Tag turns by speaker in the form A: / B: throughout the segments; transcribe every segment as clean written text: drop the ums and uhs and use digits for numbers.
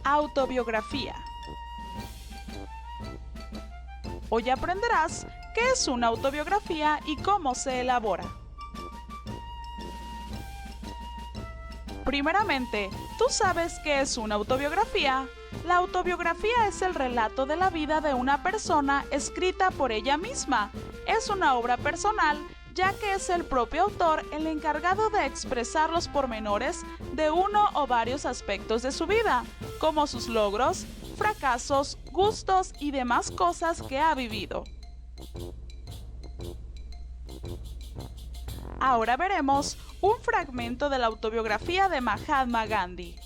A: Autobiografía. Hoy aprenderás qué es una autobiografía y cómo se elabora. Primeramente, ¿tú sabes qué es una autobiografía? La autobiografía es el relato de la vida de una persona escrita por ella misma. Es una obra personal, ya que es el propio autor el encargado de expresar los pormenores de uno o varios aspectos de su vida, como sus logros, fracasos, gustos y demás cosas que ha vivido. Ahora veremos un fragmento de la autobiografía de Mahatma Gandhi.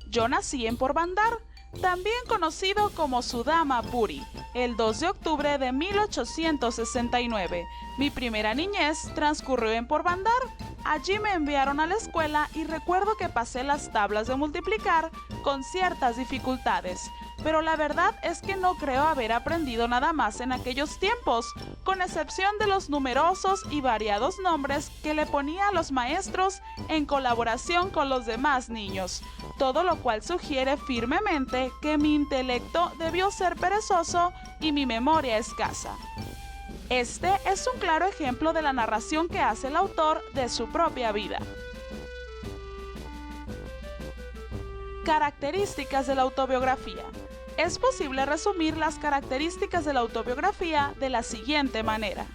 A: Yo nací en Porbandar, también conocido como Sudama Puri, el 2 de octubre de 1869. Mi primera niñez transcurrió en Porbandar. Allí me enviaron a la escuela y recuerdo que pasé las tablas de multiplicar con ciertas dificultades. Pero la verdad es que no creo haber aprendido nada más en aquellos tiempos, con excepción de los numerosos y variados nombres que le ponía a los maestros en colaboración con los demás niños, todo lo cual sugiere firmemente que mi intelecto debió ser perezoso y mi memoria escasa. Este es un claro ejemplo de la narración que hace el autor de su propia vida. Características de la autobiografía. Es posible resumir las características de la autobiografía de la siguiente manera.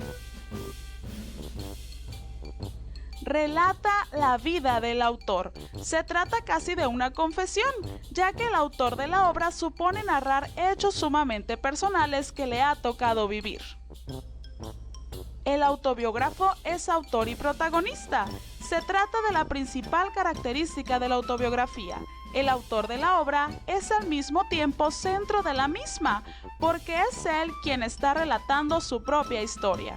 A: Relata la vida del autor. Se trata casi de una confesión, ya que el autor de la obra supone narrar hechos sumamente personales que le ha tocado vivir. El autobiógrafo es autor y protagonista. Se trata de la principal característica de la autobiografía. El autor de la obra es al mismo tiempo centro de la misma, porque es él quien está relatando su propia historia.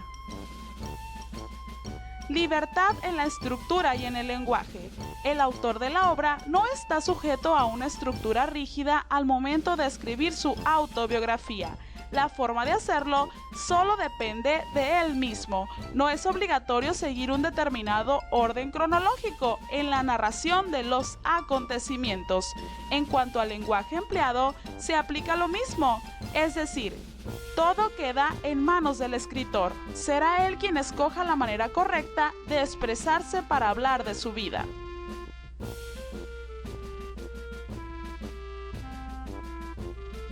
A: Libertad en la estructura y en el lenguaje. El autor de la obra no está sujeto a una estructura rígida al momento de escribir su autobiografía. La forma de hacerlo solo depende de él mismo. No es obligatorio seguir un determinado orden cronológico en la narración de los acontecimientos. En cuanto al lenguaje empleado, se aplica lo mismo, es decir, todo queda en manos del escritor. Será él quien escoja la manera correcta de expresarse para hablar de su vida.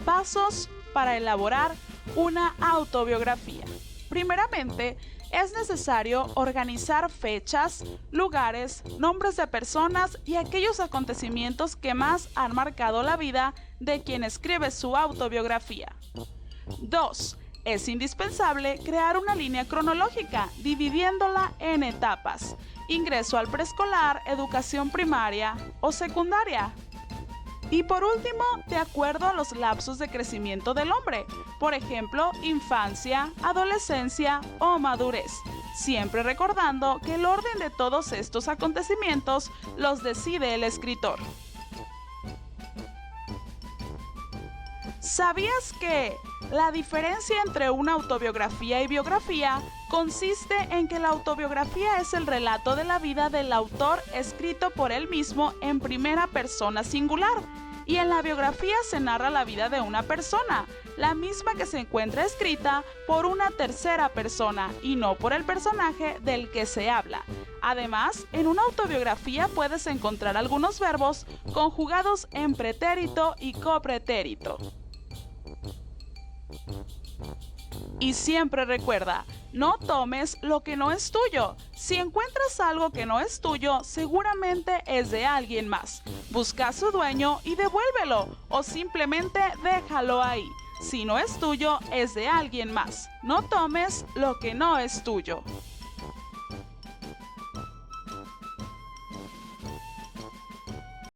A: Pasos para elaborar una autobiografía. Primeramente, es necesario organizar fechas, lugares, nombres de personas y aquellos acontecimientos que más han marcado la vida de quien escribe su autobiografía. 2. Es indispensable crear una línea cronológica, dividiéndola en etapas. Ingreso al preescolar, educación primaria o secundaria. Y por último, de acuerdo a los lapsos de crecimiento del hombre, por ejemplo, infancia, adolescencia o madurez, siempre recordando que el orden de todos estos acontecimientos los decide el escritor. ¿Sabías que la diferencia entre una autobiografía y biografía consiste en que la autobiografía es el relato de la vida del autor escrito por él mismo en primera persona singular, y en la biografía se narra la vida de una persona, la misma que se encuentra escrita por una tercera persona y no por el personaje del que se habla? Además, en una autobiografía puedes encontrar algunos verbos conjugados en pretérito y copretérito. Y siempre recuerda, no tomes lo que no es tuyo. Si encuentras algo que no es tuyo, seguramente es de alguien más. Busca a su dueño y devuélvelo, o simplemente déjalo ahí. Si no es tuyo, es de alguien más. No tomes lo que no es tuyo.